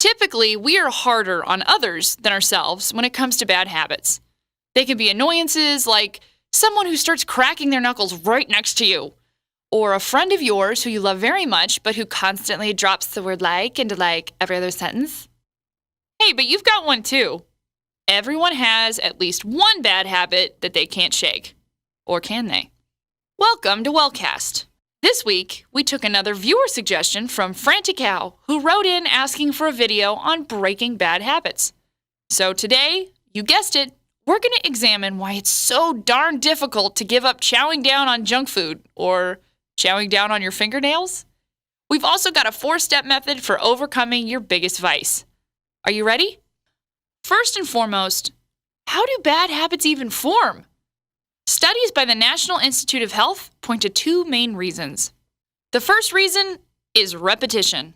Typically, we are harder on others than ourselves when it comes to bad habits. They can be annoyances like someone who starts cracking their knuckles right next to you, or a friend of yours who you love very much but who constantly drops the word like into like every other sentence. Hey, but you've got one too. Everyone has at least one bad habit that they can't shake. Or can they? Welcome to Wellcast. This week, we took another viewer suggestion from Frantic Cow, who wrote in asking for a video on breaking bad habits. So today, you guessed it, we're going to examine why it's so darn difficult to give up chowing down on junk food or chowing down on your fingernails. We've also got a 4-step method for overcoming your biggest vice. Are you ready? First and foremost, how do bad habits even form? Studies by the National Institute of Health point to 2 main reasons. The first reason is repetition.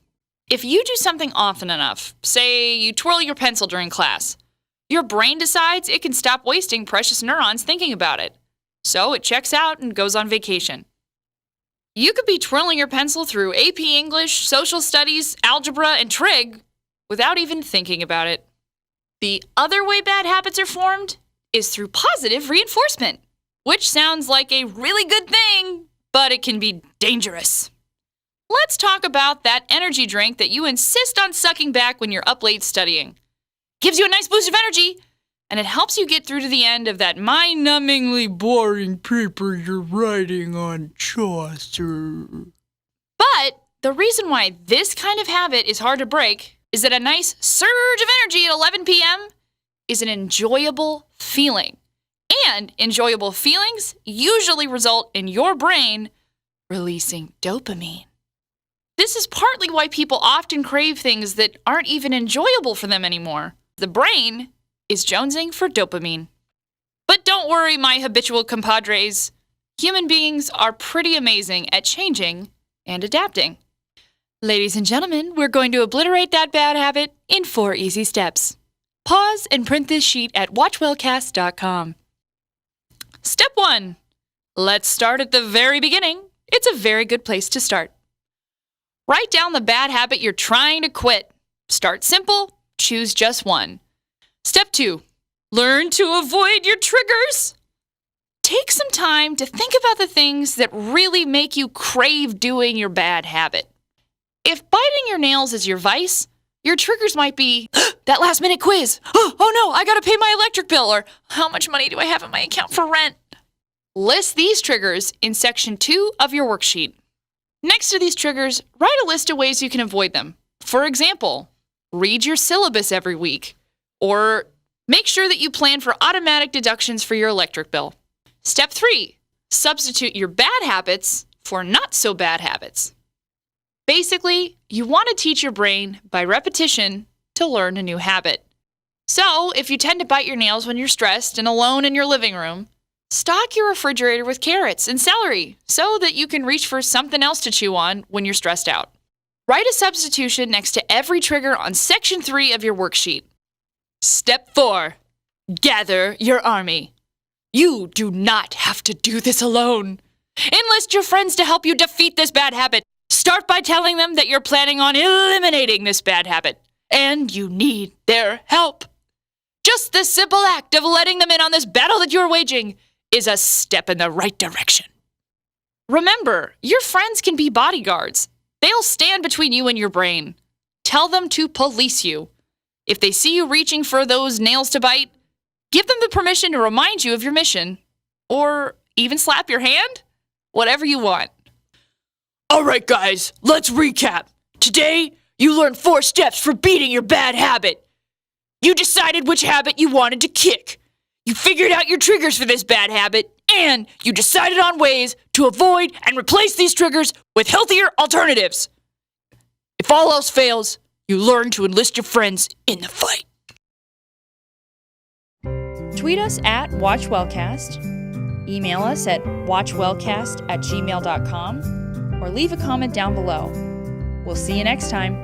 If you do something often enough, say you twirl your pencil during class, your brain decides it can stop wasting precious neurons thinking about it. So it checks out and goes on vacation. You could be twirling your pencil through AP English, Social Studies, Algebra, and Trig without even thinking about it. The other way bad habits are formed is through positive reinforcement, which sounds like a really good thing, but it can be dangerous. Let's talk about that energy drink that you insist on sucking back when you're up late studying. Gives you a nice boost of energy, and it helps you get through to the end of that mind-numbingly boring paper you're writing on Chaucer. But the reason why this kind of habit is hard to break is that a nice surge of energy at 11 p.m. is an enjoyable feeling. And enjoyable feelings usually result in your brain releasing dopamine. This is partly why people often crave things that aren't even enjoyable for them anymore. The brain is jonesing for dopamine. But don't worry, my habitual compadres. Human beings are pretty amazing at changing and adapting. Ladies and gentlemen, we're going to obliterate that bad habit in 4 easy steps. Pause and print this sheet at watchwellcast.com. Step 1. Let's start at the very beginning. It's a very good place to start. Write down the bad habit you're trying to quit. Start simple. Choose just one. Step 2. Learn to avoid your triggers. Take some time to think about the things that really make you crave doing your bad habit. If biting your nails is your vice, your triggers might be that last-minute quiz. Oh no, I gotta pay my electric bill, or how much money do I have in my account for rent? List these triggers in section 2 of your worksheet. Next to these triggers, write a list of ways you can avoid them. For example, read your syllabus every week, or make sure that you plan for automatic deductions for your electric bill. Step 3, substitute your bad habits for not so bad habits. Basically, you want to teach your brain by repetition to learn a new habit. So, if you tend to bite your nails when you're stressed and alone in your living room, stock your refrigerator with carrots and celery so that you can reach for something else to chew on when you're stressed out. Write a substitution next to every trigger on section 3 of your worksheet. Step 4. Gather your army. You do not have to do this alone. Enlist your friends to help you defeat this bad habit. Start by telling them that you're planning on eliminating this bad habit, and you need their help. Just the simple act of letting them in on this battle that you're waging is a step in the right direction. Remember, your friends can be bodyguards. They'll stand between you and your brain. Tell them to police you. If they see you reaching for those nails to bite, give them the permission to remind you of your mission. Or even slap your hand. Whatever you want. All right, guys, let's recap. Today, you learned 4 steps for beating your bad habit. You decided which habit you wanted to kick. You figured out your triggers for this bad habit, and you decided on ways to avoid and replace these triggers with healthier alternatives. If all else fails, you learn to enlist your friends in the fight. Tweet us at WatchWellcast, email us at watchwellcast@gmail.com, or leave a comment down below. We'll see you next time.